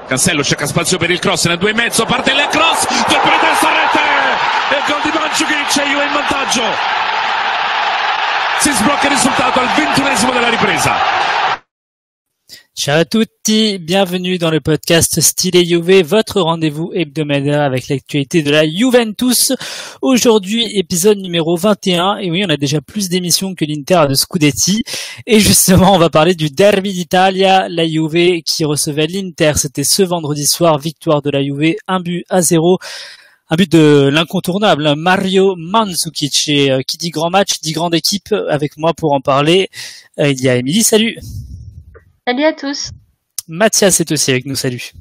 Cancelo cerca spazio per il cross nel 2,5, parte il cross, colpo di testa a rete e il gol di Mandzukic, Juve in vantaggio. Si sblocca il risultato al 21esimo della ripresa. Ciao à tutti, bienvenue dans le podcast Style Juve, votre rendez-vous hebdomadaire avec l'actualité de la Juventus. Aujourd'hui, épisode numéro 21, et oui, on a déjà plus d'émissions que l'Inter de Scudetti. Et justement, on va parler du Derby d'Italia, la Juve qui recevait l'Inter. C'était ce vendredi soir, victoire de la Juve, 1-0. Un but de l'incontournable, Mario Mandzukic. Et qui dit grand match, dit grande équipe. Avec moi pour en parler, il y a Émilie, salut. Salut à tous. Mathias est aussi avec nous, salut.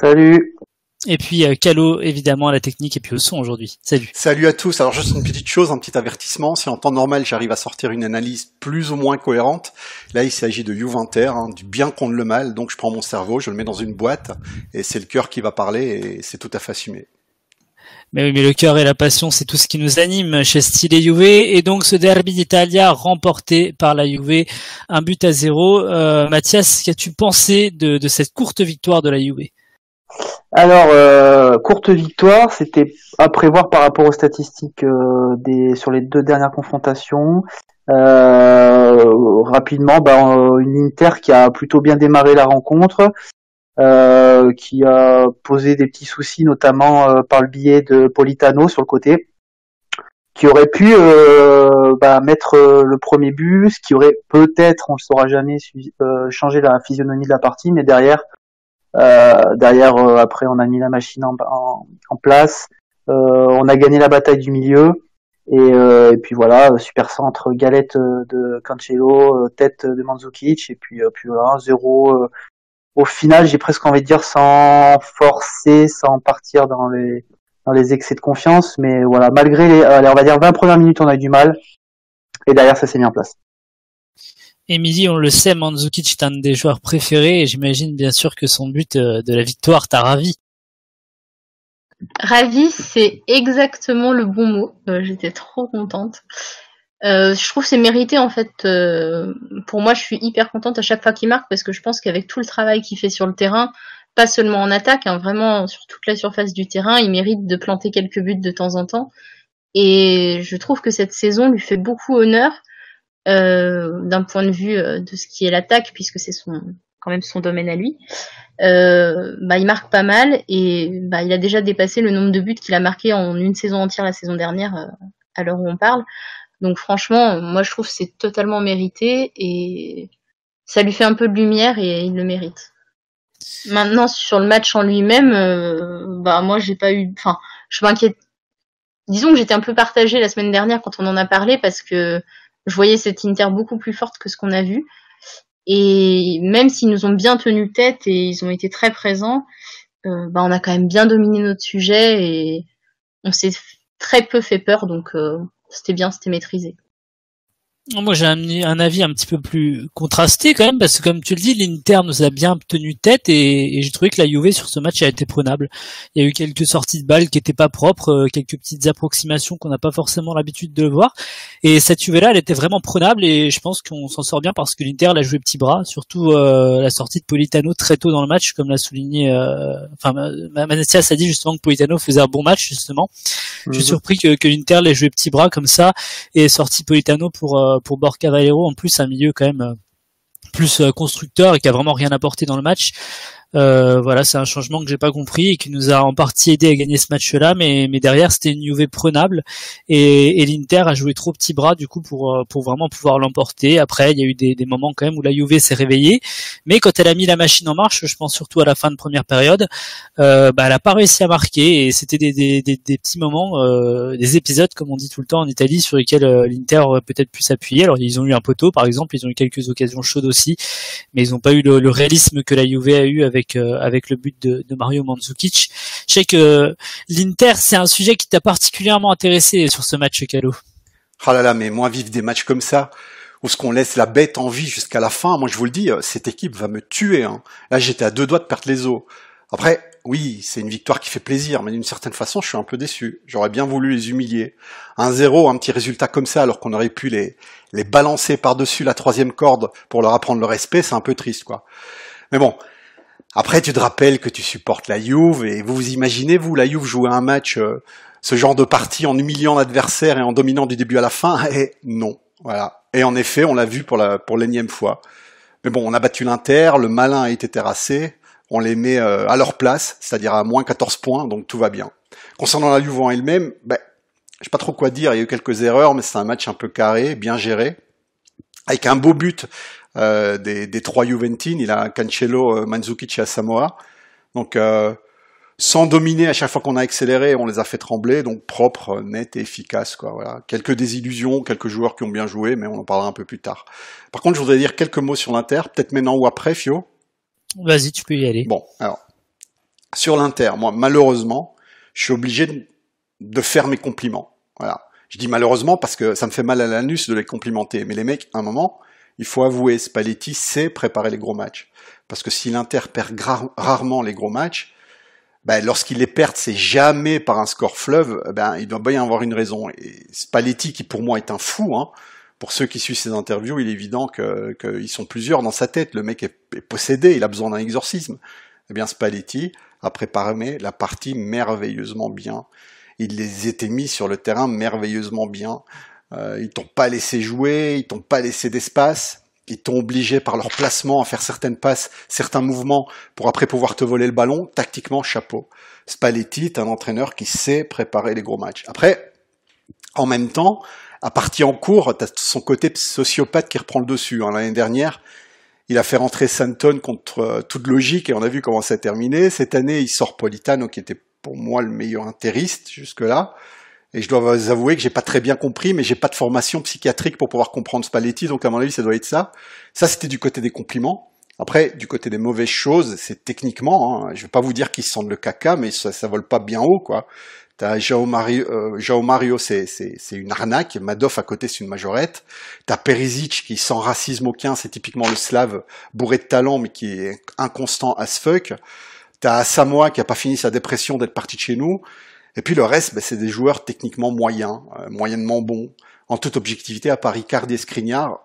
Salut. Et puis Calo, évidemment, à la technique et puis au son aujourd'hui. Salut. Salut à tous. Alors juste une petite chose, un petit avertissement. Si en temps normal, j'arrive à sortir une analyse plus ou moins cohérente, là, il s'agit de Juve-Inter, du bien contre le mal. Donc je prends mon cerveau, je le mets dans une boîte et c'est le cœur qui va parler et c'est tout à fait assumé. Mais oui, mais le cœur et la passion, c'est tout ce qui nous anime chez Style Juve. Et donc, ce derby d'Italia remporté par la Juve, 1-0. Mathias, qu'as-tu pensé de cette courte victoire de la Juve? Alors, courte victoire, c'était à prévoir par rapport aux statistiques sur les deux dernières confrontations. Rapidement, une Inter qui a plutôt bien démarré la rencontre. Qui a posé des petits soucis, notamment par le biais de Politano sur le côté, qui aurait pu mettre le premier but, ce qui aurait peut-être, on ne le saura jamais, changé la physionomie de la partie, mais derrière, après on a mis la machine en place, on a gagné la bataille du milieu, et puis voilà, super centre, galette de Cancelo, tête de Mandzukic, et puis voilà, 0. Au final, j'ai presque envie de dire sans forcer, sans partir dans les excès de confiance, mais voilà, malgré on va dire 20 premières minutes, on a eu du mal, et derrière, ça s'est mis en place. Émilie, on le sait, Mandzukic est un des joueurs préférés, et j'imagine bien sûr que son but de la victoire t'a ravi. Ravi, c'est exactement le bon mot. J'étais trop contente. Je trouve que c'est mérité en fait. Pour moi, je suis hyper contente à chaque fois qu'il marque parce que je pense qu'avec tout le travail qu'il fait sur le terrain, pas seulement en attaque, vraiment sur toute la surface du terrain, il mérite de planter quelques buts de temps en temps. Et je trouve que cette saison lui fait beaucoup honneur d'un point de vue de ce qui est l'attaque, puisque c'est quand même son domaine à lui. Il marque pas mal et il a déjà dépassé le nombre de buts qu'il a marqué en une saison entière la saison dernière à l'heure où on parle. Donc franchement, moi je trouve que c'est totalement mérité et ça lui fait un peu de lumière et il le mérite. Maintenant sur le match en lui-même, moi je m'inquiète. Disons que j'étais un peu partagée la semaine dernière quand on en a parlé parce que je voyais cette Inter beaucoup plus forte que ce qu'on a vu. Et même s'ils nous ont bien tenu tête et ils ont été très présents, on a quand même bien dominé notre sujet et on s'est très peu fait peur, donc c'était bien, c'était maîtrisé. Moi, j'ai un avis un petit peu plus contrasté quand même, parce que comme tu le dis, l'Inter nous a bien tenu tête et j'ai trouvé que la Juve sur ce match a été prenable. Il y a eu quelques sorties de balles qui étaient pas propres, quelques petites approximations qu'on n'a pas forcément l'habitude de voir. Et cette Juve-là, elle était vraiment prenable et je pense qu'on s'en sort bien parce que l'Inter l'a joué petit bras, surtout la sortie de Politano très tôt dans le match, comme l'a souligné. Mathias a dit justement que Politano faisait un bon match justement. Je suis surpris que l'Inter l'ait joué petit bras comme ça et sorti Politano pour Borca Valero, en plus un milieu quand même plus constructeur et qui a vraiment rien apporté dans le match. Voilà, c'est un changement que j'ai pas compris et qui nous a en partie aidé à gagner ce match-là, mais derrière c'était une Juve prenable et l'Inter a joué trop petit bras du coup pour vraiment pouvoir l'emporter. Après, il y a eu des moments quand même où la Juve s'est réveillée, mais quand elle a mis la machine en marche, je pense surtout à la fin de première période, elle a pas réussi à marquer et c'était des petits moments, des épisodes comme on dit tout le temps en Italie sur lesquels l'Inter aurait peut-être pu s'appuyer. Alors ils ont eu un poteau par exemple, ils ont eu quelques occasions chaudes aussi, mais ils n'ont pas eu le réalisme que la Juve a eu avec le but de Mario Mandzukic. Je sais que l'Inter, c'est un sujet qui t'a particulièrement intéressé sur ce match, Calo. Ah là là, mais moi, vivre des matchs comme ça, où ce qu'on laisse la bête en vie jusqu'à la fin, moi je vous le dis, cette équipe va me tuer. Là, j'étais à 2 doigts de perdre les os. Après, oui, c'est une victoire qui fait plaisir, mais d'une certaine façon, je suis un peu déçu. J'aurais bien voulu les humilier. 1-0, un petit résultat comme ça, alors qu'on aurait pu les balancer par-dessus la 3e corde pour leur apprendre le respect, c'est un peu triste, quoi. Mais bon, Après, tu te rappelles que tu supportes la Juve et vous imaginez, vous, la Juve jouer un match, ce genre de partie en humiliant l'adversaire et en dominant du début à la fin? Et non, voilà. Et en effet, on l'a vu pour l'énième fois. Mais bon, on a battu l'Inter, le malin a été terrassé, on les met à leur place, c'est-à-dire à moins 14 points, donc tout va bien. Concernant la Juve en elle-même, je sais pas trop quoi dire, il y a eu quelques erreurs, mais c'est un match un peu carré, bien géré, avec un beau but des trois Juventines. Il a Cancelo, Mandzukic et Asamoah. Donc, sans dominer à chaque fois qu'on a accéléré, on les a fait trembler. Donc, propre, net et efficace, quoi. Voilà. Quelques désillusions, quelques joueurs qui ont bien joué, mais on en parlera un peu plus tard. Par contre, je voudrais dire quelques mots sur l'Inter, peut-être maintenant ou après, Fio. Vas-y, tu peux y aller. Bon, alors, sur l'Inter, moi, malheureusement, je suis obligé de faire mes compliments. Voilà. Je dis malheureusement parce que ça me fait mal à l'anus de les complimenter. Mais les mecs, à un moment, il faut avouer, Spalletti sait préparer les gros matchs. Parce que si l'Inter perd rarement les gros matchs, lorsqu'il les perd, c'est jamais par un score fleuve, il doit bien y avoir une raison. Et Spalletti, qui pour moi est un fou, hein, pour ceux qui suivent ses interviews, il est évident qu'ils sont plusieurs dans sa tête. Le mec est possédé, il a besoin d'un exorcisme. Eh bien, Spalletti a préparé la partie merveilleusement bien. Il les était mis sur le terrain merveilleusement bien. Ils t'ont pas laissé jouer, ils t'ont pas laissé d'espace, ils t'ont obligé par leur placement à faire certaines passes, certains mouvements pour après pouvoir te voler le ballon. Tactiquement, chapeau. Spalletti est un entraîneur qui sait préparer les gros matchs. Après, en même temps, à partie en cours, t'as son côté sociopathe qui reprend le dessus. Hein. L'année dernière, il a fait rentrer Santon contre toute logique et on a vu comment ça a terminé. Cette année, il sort Politano qui était pour moi le meilleur interiste jusque-là. Et je dois vous avouer que j'ai pas très bien compris, mais j'ai pas de formation psychiatrique pour pouvoir comprendre Spalletti, donc à mon avis, ça doit être ça. Ça, c'était du côté des compliments. Après, du côté des mauvaises choses, c'est techniquement, hein, je vais pas vous dire qu'ils sentent le caca, mais ça vole pas bien haut, quoi. T'as João Mario, c'est une arnaque. Madoff à côté, c'est une majorette. T'as Perisic qui, sans racisme aucun, c'est typiquement le slave bourré de talent, mais qui est inconstant as fuck. T'as Samoa qui a pas fini sa dépression d'être parti de chez nous. Et puis le reste, c'est des joueurs techniquement moyens, moyennement bons. En toute objectivité, à part Icardi et Skriniar,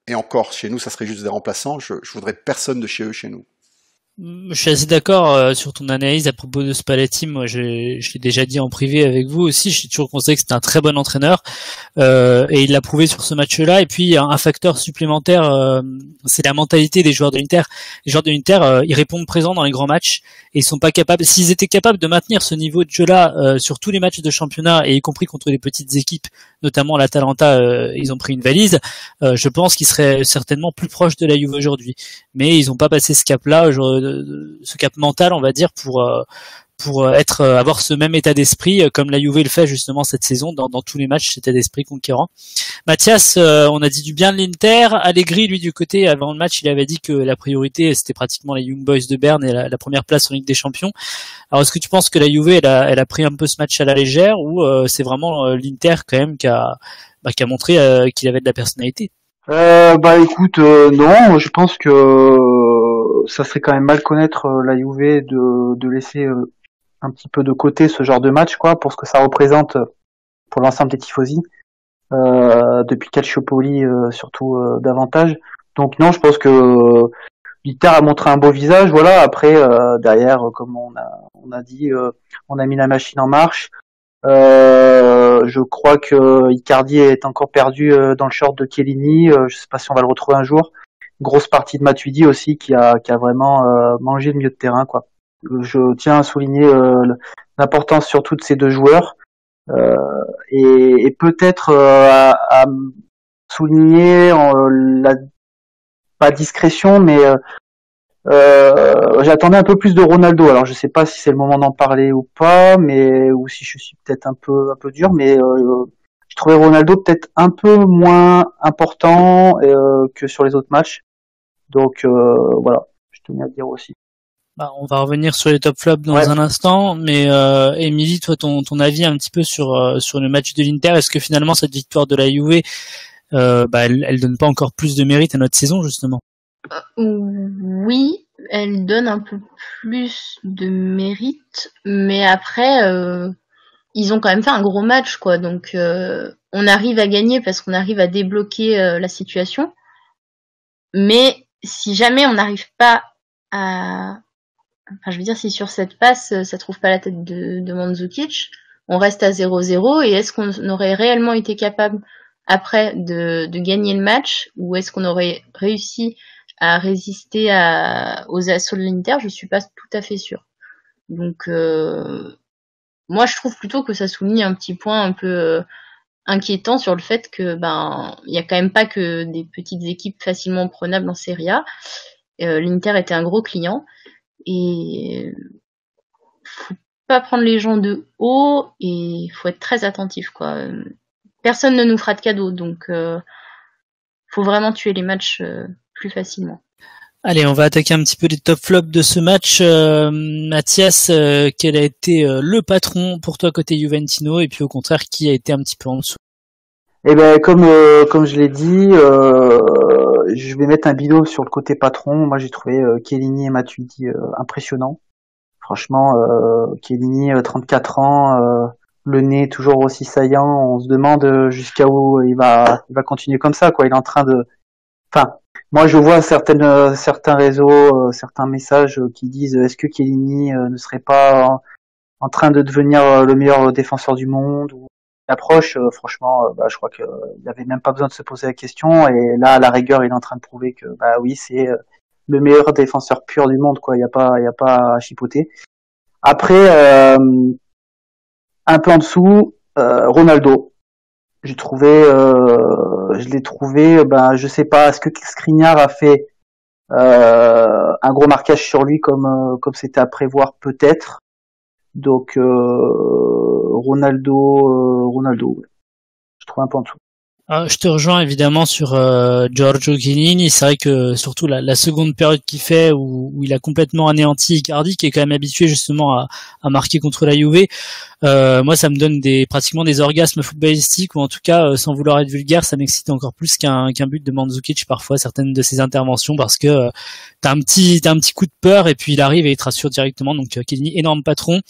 et encore, chez nous, ça serait juste des remplaçants. Je voudrais personne de chez eux chez nous. Je suis assez d'accord sur ton analyse à propos de Spalletti. Moi, je l'ai déjà dit en privé avec vous aussi. J'ai toujours considéré que c'était un très bon entraîneur et il l'a prouvé sur ce match-là. Et puis un facteur supplémentaire, c'est la mentalité des joueurs de l'Inter. Les joueurs de l'Inter, ils répondent présents dans les grands matchs et ils sont pas capables. S'ils étaient capables de maintenir ce niveau de jeu-là sur tous les matchs de championnat et y compris contre les petites équipes, notamment l'Atalanta, ils ont pris une valise. Je pense qu'ils seraient certainement plus proches de la Juve aujourd'hui. Mais ils n'ont pas passé ce cap-là, ce cap mental, on va dire, pour avoir ce même état d'esprit comme la Juve le fait justement cette saison dans tous les matchs, cet état d'esprit conquérant. Mathias, on a dit du bien de l'Inter. Allegri, lui, du côté avant le match, il avait dit que la priorité c'était pratiquement les Young Boys de Berne et la première place en Ligue des Champions. Alors est-ce que tu penses que la Juve elle a pris un peu ce match à la légère ou c'est vraiment l'Inter quand même qui a montré qu'il avait de la personnalité? Écoute, non, je pense que ça serait quand même mal connaître la Juve de laisser un petit peu de côté ce genre de match, quoi, pour ce que ça représente pour l'ensemble des tifosi, depuis Calciopoli surtout davantage. Donc non, je pense que l'Inter a montré un beau visage, voilà. Après derrière, comme on a dit, on a mis la machine en marche. Je crois que Icardi est encore perdu dans le short de Chiellini. Je sais pas si on va le retrouver un jour. Grosse partie de Matuidi aussi qui a vraiment mangé le milieu de terrain, quoi. Je tiens à souligner l'importance surtout de ces deux joueurs et peut-être à souligner pas discrétion, mais j'attendais un peu plus de Ronaldo. Alors je sais pas si c'est le moment d'en parler ou pas, ou si je suis peut-être un peu dur, mais je trouvais Ronaldo peut-être un peu moins important que sur les autres matchs. Donc voilà, je tenais à le dire aussi. On va revenir sur les top flops dans un instant, mais Émilie, toi ton avis un petit peu sur le match de l'Inter, est-ce que finalement cette victoire de la Juve elle donne pas encore plus de mérite à notre saison justement? Oui, elle donne un peu plus de mérite, mais après ils ont quand même fait un gros match, quoi. Donc on arrive à gagner parce qu'on arrive à débloquer la situation. Mais si jamais on n'arrive pas à je veux dire, si sur cette passe, ça trouve pas la tête de Mandzukic, on reste à 0-0, et est-ce qu'on aurait réellement été capable après de gagner le match, ou est-ce qu'on aurait réussi à résister aux assauts de l'Inter? Je suis pas tout à fait sûre. Donc, moi, je trouve plutôt que ça souligne un petit point un peu inquiétant sur le fait que il y a quand même pas que des petites équipes facilement prenables en Serie A. L'Inter était un gros client, et faut pas prendre les gens de haut, et faut être très attentif, quoi. Personne ne nous fera de cadeau, donc faut vraiment tuer les matchs plus facilement. Allez, on va attaquer un petit peu les top flops de ce match. Mathias, quel a été le patron pour toi côté Juventino, et puis au contraire, qui a été un petit peu en dessous? Eh ben, comme je l'ai dit, je vais mettre un binôme sur le côté patron. Moi, j'ai trouvé Chiellini et Matuidi impressionnants. Franchement, Chiellini, 34 ans, le nez toujours aussi saillant. On se demande jusqu'à où il va continuer comme ça, quoi. Il est en train de, enfin, moi, je vois certains réseaux, certains messages qui disent est-ce que Chiellini ne serait pas en train de devenir le meilleur défenseur du monde, ou l'approche, franchement, je crois que il avait même pas besoin de se poser la question, et là, à la rigueur, il est en train de prouver que oui, c'est le meilleur défenseur pur du monde, quoi. Il y a pas à chipoter. Après, un peu en dessous, Ronaldo. Je l'ai trouvé, je sais pas, est-ce que Skriniar a fait un gros marquage sur lui comme c'était à prévoir, peut-être. Donc Ronaldo, ouais. Je trouve un peu en dessous. Je te rejoins évidemment sur Giorgio Chiellini. C'est vrai que surtout la seconde période qu'il fait, où il a complètement anéanti Icardi, qui est quand même habitué justement à marquer contre la Juve. Moi, ça me donne pratiquement des orgasmes footballistiques, ou en tout cas, sans vouloir être vulgaire, ça m'excite encore plus qu'un but de Mandzukic parfois, certaines de ses interventions, parce que t'as un petit coup de peur, et puis il arrive et il te rassure directement. Donc Chiellini, énorme patron.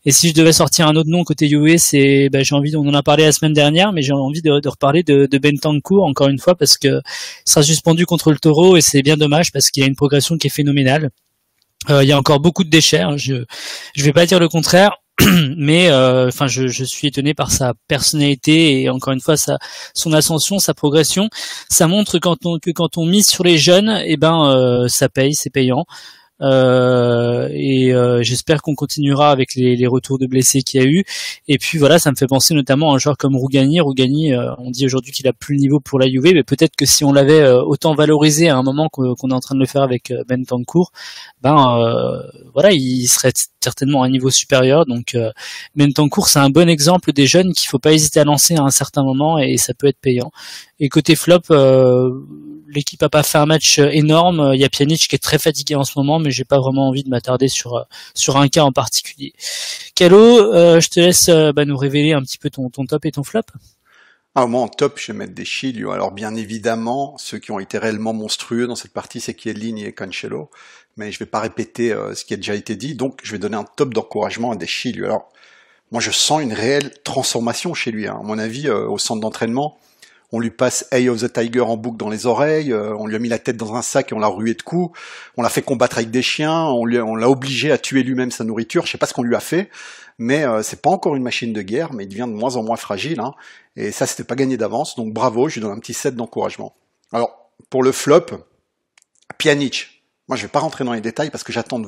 Et si je devais sortir un autre nom côté Juve, c'est, on en a parlé la semaine dernière, mais j'ai envie de reparler de Bentancur encore une fois, parce que il sera suspendu contre le Toro, et c'est bien dommage parce qu'il a une progression qui est phénoménale. Il y a encore beaucoup de déchets, hein, je vais pas dire le contraire, mais je suis étonné par sa personnalité, et encore une fois son ascension, sa progression. Ça montre que quand on mise sur les jeunes, ça paye, c'est payant. J'espère qu'on continuera avec les retours de blessés qu'il y a eu. Et puis voilà, ça me fait penser notamment à un joueur comme Rougani. On dit aujourd'hui qu'il a plus le niveau pour la Juve, mais peut-être que si on l'avait autant valorisé à un moment qu'on est en train de le faire avec Bentancur, il serait certainement à un niveau supérieur. Donc Bentancur, c'est un bon exemple des jeunes qu'il faut pas hésiter à lancer à un certain moment, et ça peut être payant. Et côté flop, l'équipe a pas fait un match énorme. Il y a Pjanic qui est très fatigué en ce moment, mais j'ai pas vraiment envie de m'attarder sur un cas en particulier. Calo, je te laisse nous révéler un petit peu ton top et ton flop. Moi, en top, je vais mettre des Chilio. Alors, bien évidemment, ceux qui ont été réellement monstrueux dans cette partie, c'est Chiellini et Cancelo. Mais je vais pas répéter ce qui a déjà été dit. Donc, je vais donner un top d'encouragement à des Chilio. Alors, moi, je sens une réelle transformation chez lui. À mon avis, au centre d'entraînement, on lui passe Eye of the Tiger en boucle dans les oreilles, on lui a mis la tête dans un sac et on l'a rué de coups, on l'a fait combattre avec des chiens, on l'a obligé à tuer lui-même sa nourriture, je sais pas ce qu'on lui a fait, mais c'est pas encore une machine de guerre, mais il devient de moins en moins fragile, hein, et ça c'était pas gagné d'avance, donc bravo, je lui donne un petit set d'encouragement. Alors, pour le flop, Pjanic, moi je vais pas rentrer dans les détails parce que j'attends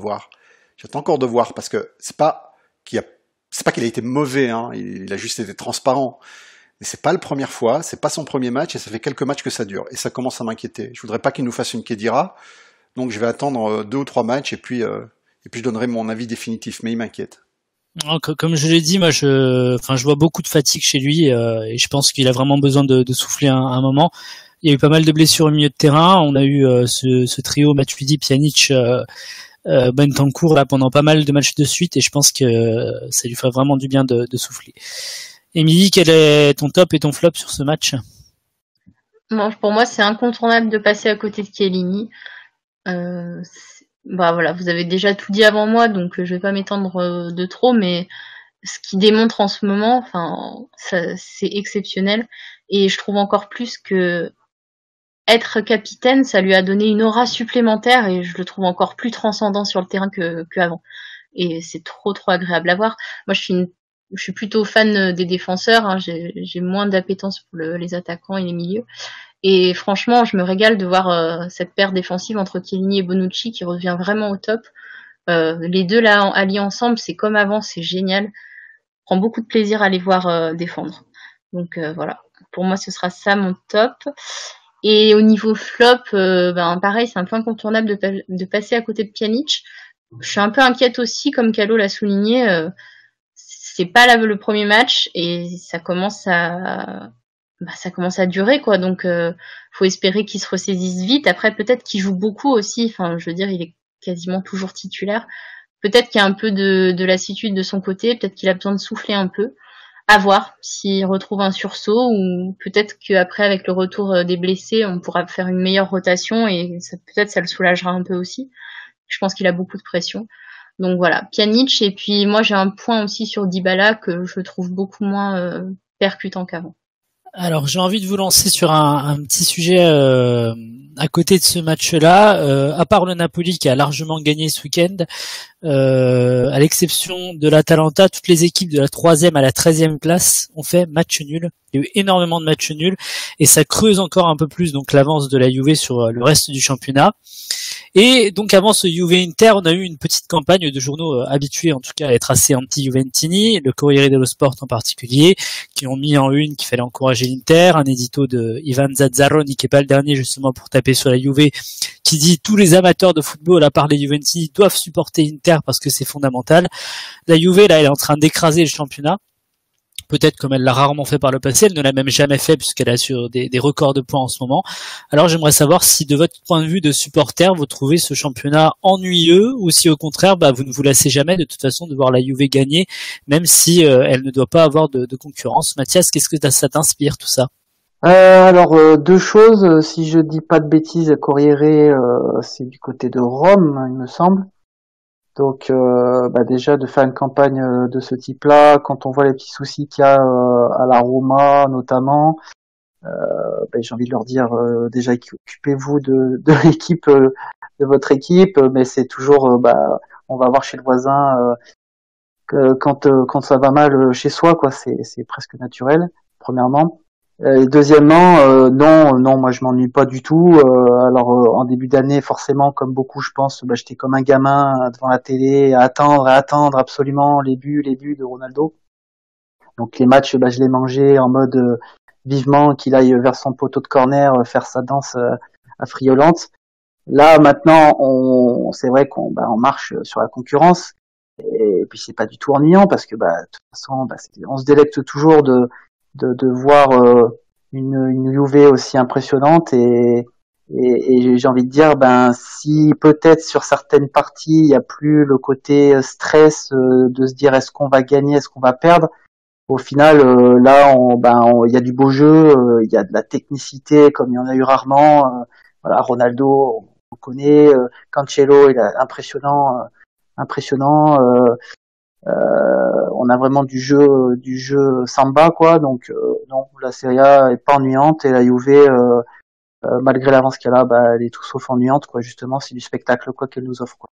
encore de voir, parce que c'est pas qu'il a été mauvais, hein, il a juste été transparent. Mais c'est pas la première fois, c'est pas son premier match, et ça fait quelques matchs que ça dure, et ça commence à m'inquiéter. Je voudrais pas qu'il nous fasse une Khedira, donc je vais attendre 2 ou 3 matchs, et puis je donnerai mon avis définitif, mais il m'inquiète. Comme je l'ai dit, moi je vois beaucoup de fatigue chez lui, et je pense qu'il a vraiment besoin de souffler un moment. Il y a eu pas mal de blessures au milieu de terrain, on a eu ce trio Matuidi, Pjanic, Bentancur là pendant pas mal de matchs de suite, et je pense que ça lui ferait vraiment du bien de souffler. Émilie, quel est ton top et ton flop sur ce match? Pour moi, c'est incontournable de passer à côté de Chiellini. Vous avez déjà tout dit avant moi, donc je vais pas m'étendre de trop, mais ce qu'il démontre en ce moment, c'est exceptionnel. Et je trouve encore plus que être capitaine, ça lui a donné une aura supplémentaire et je le trouve encore plus transcendant sur le terrain qu'avant. Et c'est trop agréable à voir. Moi, je suis plutôt fan des défenseurs, hein. J'ai moins d'appétence pour les attaquants et les milieux. Et franchement, je me régale de voir cette paire défensive entre Chiellini et Bonucci qui revient vraiment au top. Les deux là alliés ensemble, c'est comme avant, c'est génial. Je prends beaucoup de plaisir à les voir défendre. Donc voilà, pour moi, ce sera ça mon top. Et au niveau flop, pareil, c'est un peu incontournable de passer à côté de Pjanic. Je suis un peu inquiète aussi, comme Calo l'a souligné. C'est pas le premier match et ça commence à durer, quoi. Donc, faut espérer qu'il se ressaisisse vite. Après, peut-être qu'il joue beaucoup aussi. Enfin, je veux dire, il est quasiment toujours titulaire. Peut-être qu'il y a un peu de lassitude de son côté. Peut-être qu'il a besoin de souffler un peu. À voir s'il retrouve un sursaut ou peut-être qu'après, avec le retour des blessés, on pourra faire une meilleure rotation et peut-être ça le soulagera un peu aussi. Je pense qu'il a beaucoup de pression. Donc voilà, Pjanic. Et puis moi, j'ai un point aussi sur Dybala que je trouve beaucoup moins percutant qu'avant. Alors j'ai envie de vous lancer sur un petit sujet à côté de ce match-là. À part le Napoli qui a largement gagné ce week-end, à l'exception de l'Atalanta, toutes les équipes de la 3e à la 13e place ont fait match nul. Il y a eu énormément de matchs nuls et ça creuse encore un peu plus donc l'avance de la Juve sur le reste du championnat. Et donc avant ce Juve-Inter, on a eu une petite campagne de journaux habitués en tout cas à être assez anti-Juventini, le Corriere dello Sport en particulier, qui ont mis en une qu'il fallait encourager l'Inter, un édito de Ivan Zazzaroni qui est pas le dernier justement pour taper sur la Juve, qui dit tous les amateurs de football à part les Juventini doivent supporter Inter parce que c'est fondamental. La Juve là, elle est en train d'écraser le championnat. Peut-être comme elle l'a rarement fait par le passé, elle ne l'a même jamais fait puisqu'elle a sur des records de points en ce moment. Alors j'aimerais savoir si de votre point de vue de supporter, vous trouvez ce championnat ennuyeux ou si au contraire vous ne vous lassez jamais de toute façon de voir la Juve gagner, même si elle ne doit pas avoir de concurrence. Mathias, qu'est-ce que ça t'inspire tout ça? Alors deux choses, si je dis pas de bêtises, Corriere c'est du côté de Rome, il me semble. Donc déjà de faire une campagne de ce type-là, quand on voit les petits soucis qu'il y a à la Roma notamment, j'ai envie de leur dire déjà occupez-vous de l'équipe, de votre équipe, mais c'est toujours on va voir chez le voisin que quand ça va mal chez soi, quoi, c'est presque naturel, premièrement. Deuxièmement, non, moi je m'ennuie pas du tout. Alors en début d'année, forcément, comme beaucoup, je pense, j'étais comme un gamin devant la télé, à attendre absolument les buts de Ronaldo. Donc les matchs, je les mangeais en mode vivement qu'il aille vers son poteau de corner faire sa danse affriolante. Là maintenant, c'est vrai qu'on marche sur la concurrence et puis c'est pas du tout ennuyant parce que de toute façon, on se délecte toujours de voir une Juve aussi impressionnante et j'ai envie de dire si peut-être sur certaines parties il y a plus le côté stress de se dire est-ce qu'on va gagner, est-ce qu'on va perdre, au final là il y a du beau jeu, il y a de la technicité comme il y en a eu rarement, voilà, Ronaldo on connaît, Cancelo il est impressionnant, on a vraiment du jeu samba, quoi. Donc non, la Serie A est pas ennuyante et la Juve malgré l'avance qu'elle a, elle est tout sauf ennuyante, quoi. Justement, c'est du spectacle, quoi, qu'elle nous offre, quoi.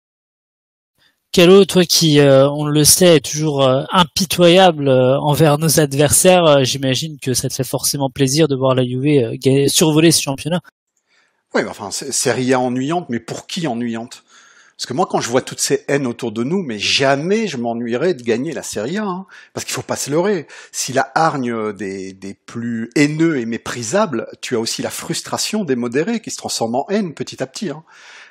Calo, toi qui, on le sait, est toujours impitoyable envers nos adversaires, j'imagine que ça te fait forcément plaisir de voir la Juve survoler ce championnat. Oui, Serie A ennuyante, mais pour qui ennuyante? Parce que moi, quand je vois toutes ces haines autour de nous, mais jamais je m'ennuierais de gagner la Serie A, hein. Parce qu'il faut pas se leurrer. Si la hargne des plus haineux est méprisable, tu as aussi la frustration des modérés qui se transforment en haine petit à petit, hein.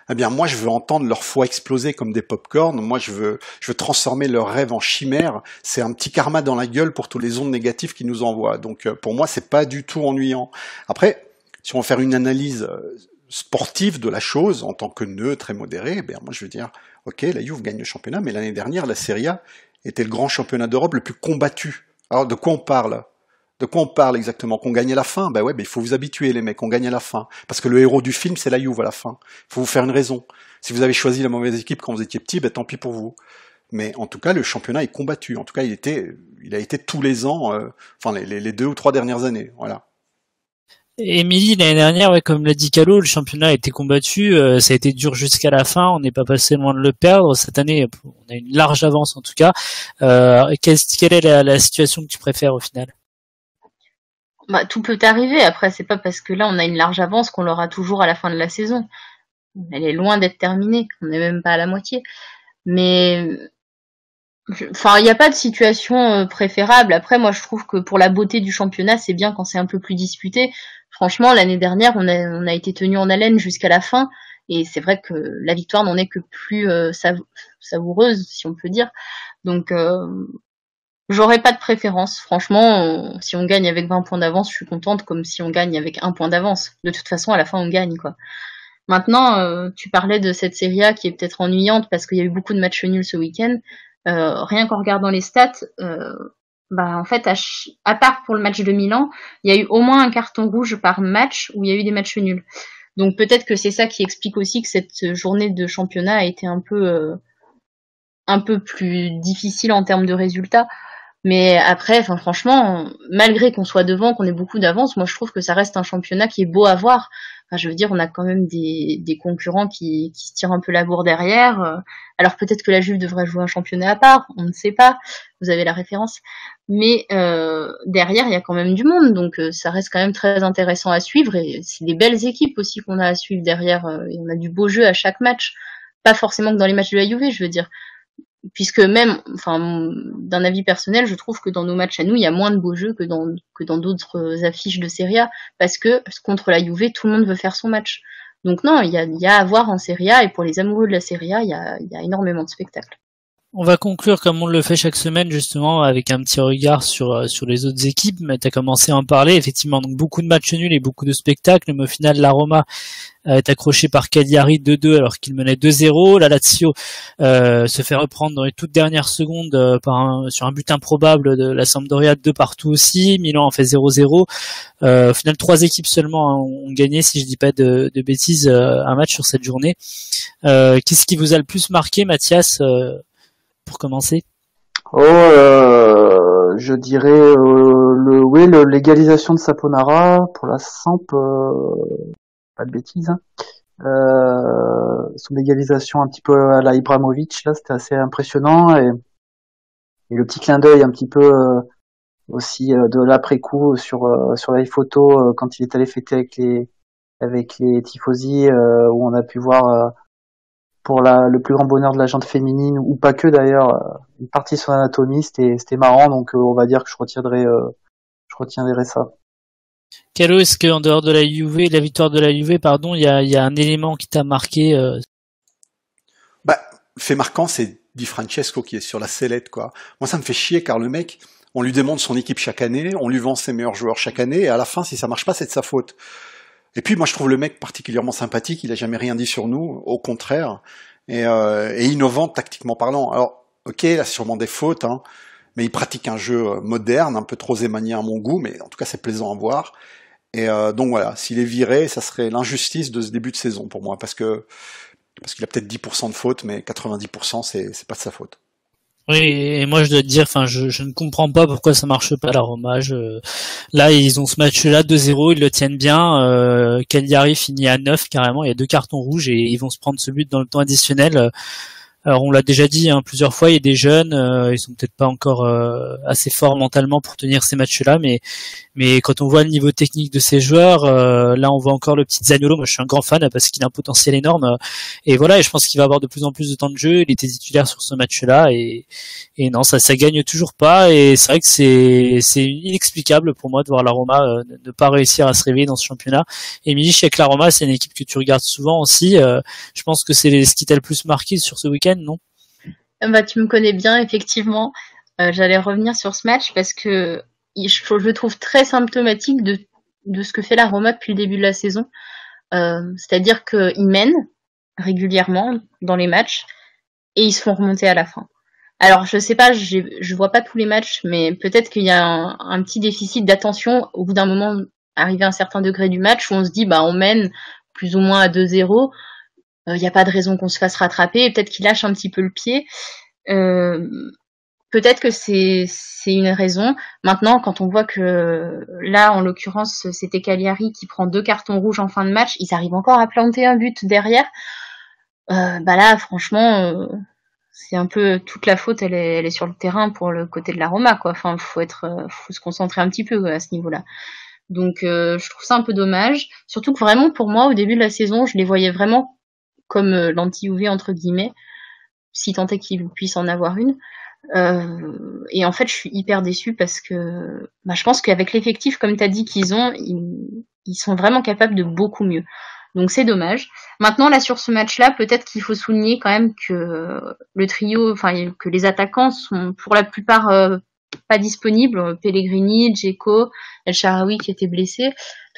Eh bien, moi, je veux entendre leur foi exploser comme des pop-corn. Moi, je veux transformer leurs rêves en chimères. C'est un petit karma dans la gueule pour tous les ondes négatives qu'ils nous envoient. Donc, pour moi, c'est pas du tout ennuyant. Après, si on veut faire une analyse sportive de la chose, en tant que neutre et modéré, moi je veux dire, ok, la Juve gagne le championnat, mais l'année dernière, la Serie A était le grand championnat d'Europe le plus combattu. Alors de quoi on parle? De quoi on parle exactement? Qu'on gagne à la fin? Il faut vous habituer les mecs, on gagne à la fin. Parce que le héros du film, c'est la Juve à la fin. Il faut vous faire une raison. Si vous avez choisi la mauvaise équipe quand vous étiez petit, tant pis pour vous. Mais en tout cas, le championnat est combattu. En tout cas, il a été tous les ans, les 2 ou 3 dernières années, voilà. Émilie, l'année dernière, ouais, comme l'a dit Calo, le championnat a été combattu, ça a été dur jusqu'à la fin, on n'est pas passé loin de le perdre. Cette année, on a une large avance en tout cas. Quelle est la situation que tu préfères au final? Bah, tout peut arriver. Après, c'est pas parce que là on a une large avance qu'on l'aura toujours à la fin de la saison. Elle est loin d'être terminée. On n'est même pas à la moitié. Mais enfin, il n'y a pas de situation préférable. Après, moi, je trouve que pour la beauté du championnat, c'est bien quand c'est un peu plus disputé. Franchement, l'année dernière, on a été tenu en haleine jusqu'à la fin, et c'est vrai que la victoire n'en est que plus savoureuse, si on peut dire. Donc, j'aurais pas de préférence. Franchement, si on gagne avec 20 points d'avance, je suis contente, comme si on gagne avec 1 point d'avance. De toute façon, à la fin, on gagne, quoi. Maintenant, tu parlais de cette Serie A qui est peut-être ennuyante parce qu'il y a eu beaucoup de matchs nuls ce week-end. Rien qu'en regardant les stats, bah en fait, à part pour le match de Milan, il y a eu au moins un carton rouge par match où il y a eu des matchs nuls. Donc peut-être que c'est ça qui explique aussi que cette journée de championnat a été un peu plus difficile en termes de résultats. Mais après, enfin franchement, malgré qu'on soit devant, qu'on ait beaucoup d'avance, moi je trouve que ça reste un championnat qui est beau à voir. Enfin, je veux dire, on a quand même des concurrents qui se tirent un peu la bourre derrière. Alors peut-être que la Juve devrait jouer un championnat à part, on ne sait pas. Vous avez la référence. Mais derrière, il y a quand même du monde, donc ça reste quand même très intéressant à suivre. Et c'est des belles équipes aussi qu'on a à suivre derrière. Et on a du beau jeu à chaque match. Pas forcément que dans les matchs de la Juve, je veux dire. Puisque même, enfin, d'un avis personnel, je trouve que dans nos matchs à nous, il y a moins de beaux jeux que dans d'autres affiches de Serie A, parce que contre la Juve, tout le monde veut faire son match. Donc non, il y a à voir en Serie A, et pour les amoureux de la Serie A, il y a énormément de spectacles. On va conclure comme on le fait chaque semaine justement avec un petit regard sur les autres équipes. Mais tu as commencé à en parler, effectivement, donc beaucoup de matchs nuls et beaucoup de spectacles, mais au final la Roma est accrochée par Cagliari 2-2 alors qu'il menait 2-0. La Lazio se fait reprendre dans les toutes dernières secondes sur un but improbable de la Sampdoria 2 partout aussi. Milan en fait 0-0. Au final 3 équipes seulement ont gagné, si je dis pas de bêtises, un match sur cette journée. Qu'est-ce qui vous a le plus marqué, Mathias, pour commencer? Je dirais l'égalisation de Saponara pour la Samp, pas de bêtises. Son égalisation un petit peu à la Ibrahimovic, là, c'était assez impressionnant, et le petit clin d'œil un petit peu aussi de l'après-coup sur la photo quand il est allé fêter avec les tifosi, où on a pu voir pour le plus grand bonheur de la gente féminine, ou pas que d'ailleurs, une partie de son anatomie, c'était marrant, donc on va dire que je retiendrai ça. Calo, est-ce qu'en dehors de la victoire de la Juve, pardon, il y a un élément qui t'a marqué? Bah, fait marquant, c'est Di Francesco qui est sur la sellette, quoi. Moi, ça me fait chier, car le mec, on lui démonte son équipe chaque année, on lui vend ses meilleurs joueurs chaque année, et à la fin, si ça marche pas, c'est de sa faute. Et puis moi je trouve le mec particulièrement sympathique, il a jamais rien dit sur nous, au contraire, et innovant tactiquement parlant. Alors ok, il a sûrement des fautes, hein, mais il pratique un jeu moderne, un peu trop Zemanier à mon goût, mais en tout cas c'est plaisant à voir. Et donc voilà, s'il est viré, ça serait l'injustice de ce début de saison pour moi, parce qu'il a peut-être 10% de fautes, mais 90% c'est pas de sa faute. Oui, et moi je dois te dire, enfin, je ne comprends pas pourquoi ça marche pas la Roma. Là, ils ont ce match-là 2-0, ils le tiennent bien. Cagliari finit à 9 carrément, il y a 2 cartons rouges et ils vont se prendre ce but dans le temps additionnel. Alors on l'a déjà dit plusieurs fois, il y a des jeunes, ils sont peut-être pas encore assez forts mentalement pour tenir ces matchs-là, mais quand on voit le niveau technique de ces joueurs, là on voit encore le petit Zaniolo. Moi je suis un grand fan parce qu'il a un potentiel énorme, et voilà, et je pense qu'il va avoir de plus en plus de temps de jeu. Il était titulaire sur ce match-là, et non, ça gagne toujours pas, et c'est vrai que c'est inexplicable pour moi de voir la Roma ne pas réussir à se réveiller dans ce championnat. Émilie, je sais que la Roma c'est une équipe que tu regardes souvent aussi. Je pense que c'est ce qui t'a le plus marqué sur ce week-end, non? Bah, tu me connais bien, effectivement. J'allais revenir sur ce match parce que je le trouve très symptomatique de ce que fait la Roma depuis le début de la saison. C'est-à-dire qu'ils mènent régulièrement dans les matchs et ils se font remonter à la fin. Alors, je sais pas, je vois pas tous les matchs, mais peut-être qu'il y a un petit déficit d'attention au bout d'un moment, arrivé à un certain degré du match, où on se dit, bah, on mène plus ou moins à 2-0. Il n'y a pas de raison qu'on se fasse rattraper, et peut-être qu'il lâche un petit peu le pied. peut-être que c'est une raison. Maintenant, quand on voit que là, en l'occurrence, c'était Cagliari qui prend 2 cartons rouges en fin de match, ils arrivent encore à planter un but derrière. Bah là, franchement, c'est un peu toute la faute. Elle est sur le terrain pour le côté de la Roma, quoi. Enfin, faut se concentrer un petit peu à ce niveau-là. Donc, je trouve ça un peu dommage. Surtout que vraiment, pour moi, au début de la saison, je les voyais vraiment comme l'anti-UV entre guillemets, si tant est qu'ils puissent en avoir une. Et en fait, je suis hyper déçue parce que je pense qu'avec l'effectif, comme tu as dit qu'ils ont, ils sont vraiment capables de beaucoup mieux. Donc c'est dommage. Maintenant, là, sur ce match-là, peut-être qu'il faut souligner quand même que le trio, enfin, que les attaquants sont pour la plupart pas disponibles. Pellegrini, Dzeko, El Shaarawy qui était blessé,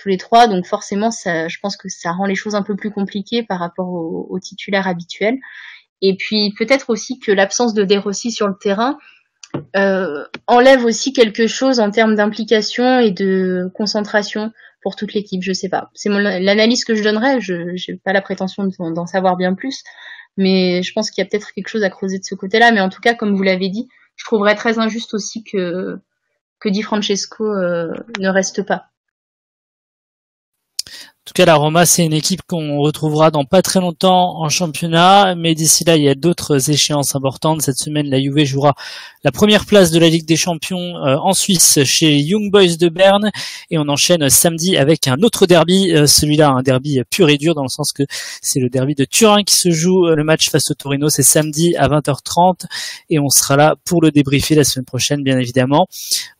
tous les 3. Donc forcément, ça, je pense que ça rend les choses un peu plus compliquées par rapport aux titulaires habituels. Et puis peut-être aussi que l'absence de De Rossi sur le terrain enlève aussi quelque chose en termes d'implication et de concentration pour toute l'équipe. Je sais pas. C'est l'analyse que je donnerais. J'ai pas la prétention d'en savoir bien plus, mais je pense qu'il y a peut-être quelque chose à creuser de ce côté-là. Mais en tout cas, comme vous l'avez dit, je trouverais très injuste aussi que Di Francesco ne reste pas. En tout cas, la Roma, c'est une équipe qu'on retrouvera dans pas très longtemps en championnat, mais d'ici là, il y a d'autres échéances importantes. Cette semaine, la Juve jouera la première place de la Ligue des Champions en Suisse chez Young Boys de Berne, et on enchaîne samedi avec un autre derby, celui-là un derby pur et dur dans le sens que c'est le derby de Turin qui se joue. Le match face au Torino, c'est samedi à 20h30, et on sera là pour le débriefer la semaine prochaine, bien évidemment.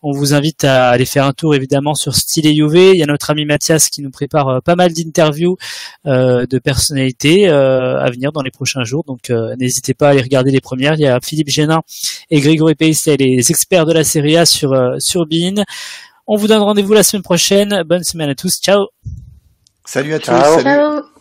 On vous invite à aller faire un tour évidemment sur Style Juve. Il y a notre ami Mathias qui nous prépare pas mal d'interviews de personnalités à venir dans les prochains jours, donc n'hésitez pas à aller regarder les premières. Il y a Philippe Génin et Grégory Paisset, les experts de la Serie A sur beIN. On vous donne rendez-vous la semaine prochaine. Bonne semaine à tous, ciao. Salut à tous. Ciao. Salut. Ciao.